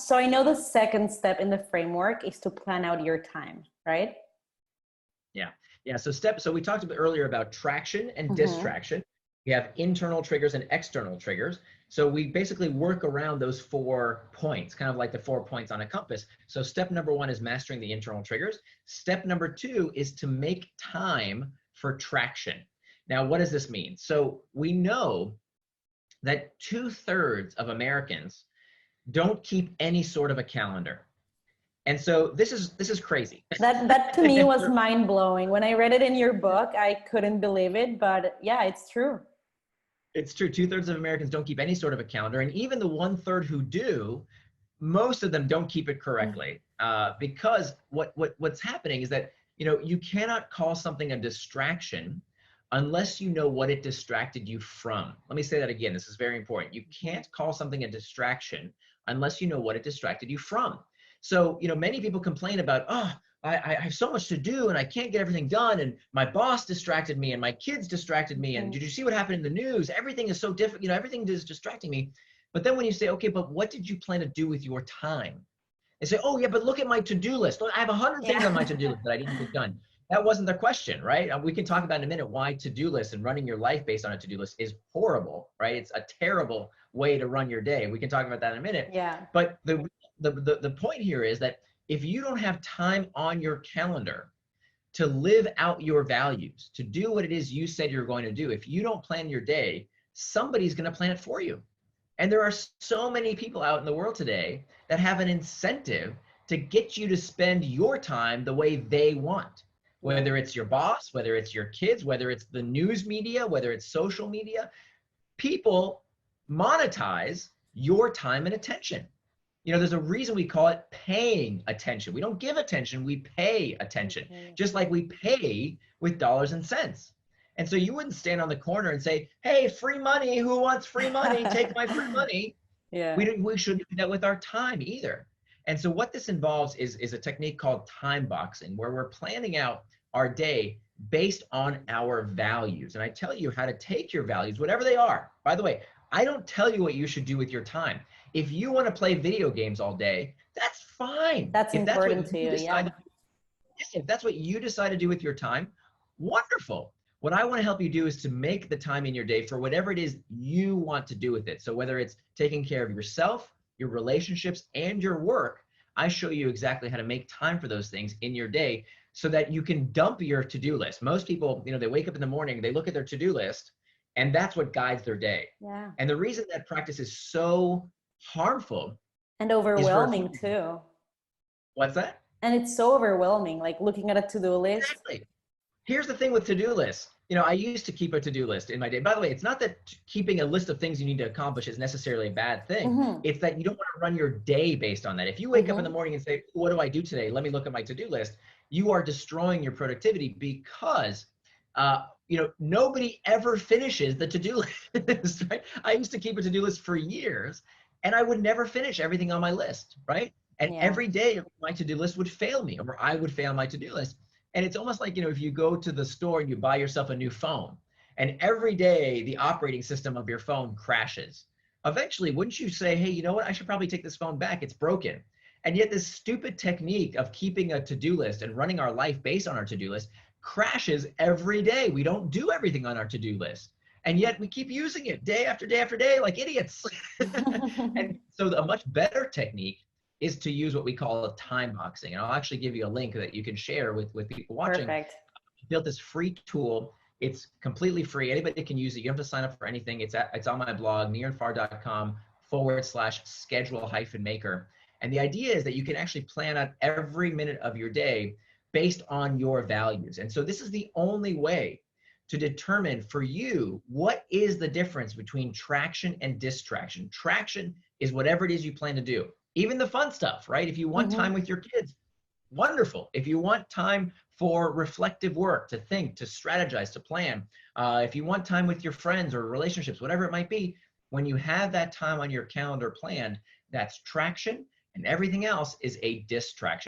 So I know the second step in the framework is to plan out your time, right? Yeah. Yeah. So we talked about earlier about traction and Mm-hmm. distraction. We have internal triggers and external triggers. So we basically work around those 4 points, kind of like the 4 points on a compass. So step number 1 is mastering the internal triggers. Step number 2 is to make time for traction. Now, what does this mean? So we know that 2/3 of Americans don't keep any sort of a calendar. And so this is crazy. That to me was mind blowing. When I read it in your book, I couldn't believe it, but yeah, it's true. It's true. 2/3 of Americans don't keep any sort of a calendar, and even the 1/3 who do, most of them don't keep it correctly. Because what's happening is that you cannot call something a distraction unless you know what it distracted you from. Let me say that again. This is very important. You can't call something a distraction unless you know what it distracted you from. So many people complain about, oh, I have so much to do and I can't get everything done, and my boss distracted me and my kids distracted me, and did you see what happened in the news? Everything is so different, everything is distracting me. But then when you say, okay, but what did you plan to do with your time? They say, oh yeah, but look at my to-do list. I have 100 things on my to-do list that I didn't get done. That wasn't the question, right? We can talk about in a minute why to-do lists and running your life based on a to-do list is horrible, right? It's a terrible way to run your day. We can talk about that in a minute. Yeah. But the point here is that if you don't have time on your calendar to live out your values, to do what it is you said you're going to do, if you don't plan your day, somebody's going to plan it for you. And there are so many people out in the world today that have an incentive to get you to spend your time the way they want. Whether it's your boss, whether it's your kids, whether it's the news media, whether it's social media, people monetize your time and attention. There's a reason we call it paying attention. We don't give attention, we pay attention. Just like we pay with dollars and cents. And so you wouldn't stand on the corner and say, hey, free money, who wants free money? Take my free money. Yeah. We shouldn't do that with our time either. And so what this involves is a technique called timeboxing, where we're planning out our day based on our values. And I tell you how to take your values, whatever they are. By the way, I don't tell you what you should do with your time. If you want to play video games all day, that's fine. That's important to you, yeah. If that's what you decide to do with your time, wonderful. What I want to help you do is to make the time in your day for whatever it is you want to do with it. So whether it's taking care of yourself, your relationships, and your work, I show you exactly how to make time for those things in your day so that you can dump your to-do list. Most people, they wake up in the morning, they look at their to-do list, and that's what guides their day. Yeah. And the reason that practice is so harmful and overwhelming too. What's that? And it's so overwhelming, like looking at a to-do list. Exactly. Here's the thing with to-do lists. I used to keep a to-do list in my day. By the way, it's not that keeping a list of things you need to accomplish is necessarily a bad thing. Mm-hmm. It's that you don't want to run your day based on that. If you wake up in the morning and say, what do I do today? Let me look at my to-do list. You are destroying your productivity because nobody ever finishes the to-do list, right? I used to keep a to-do list for years, and I would never finish everything on my list, right? And every day my to-do list would fail me, or I would fail my to-do list. And it's almost like, if you go to the store and you buy yourself a new phone, and every day the operating system of your phone crashes. Eventually, wouldn't you say, hey, you know what? I should probably take this phone back. It's broken. And yet this stupid technique of keeping a to-do list and running our life based on our to-do list crashes every day. We don't do everything on our to-do list. And yet we keep using it day after day after day like idiots. And so a much better technique is to use what we call a time boxing. And I'll actually give you a link that you can share with people watching. Perfect. I built this free tool. It's completely free. Anybody can use it. You don't have to sign up for anything. It's on my blog, nirfar.com/schedule-maker. And the idea is that you can actually plan out every minute of your day based on your values. And so this is the only way to determine for you what is the difference between traction and distraction. Traction is whatever it is you plan to do. Even the fun stuff, right? If you want time with your kids, wonderful. If you want time for reflective work, to think, to strategize, to plan, if you want time with your friends or relationships, whatever it might be, when you have that time on your calendar planned, that's traction, and everything else is a distraction.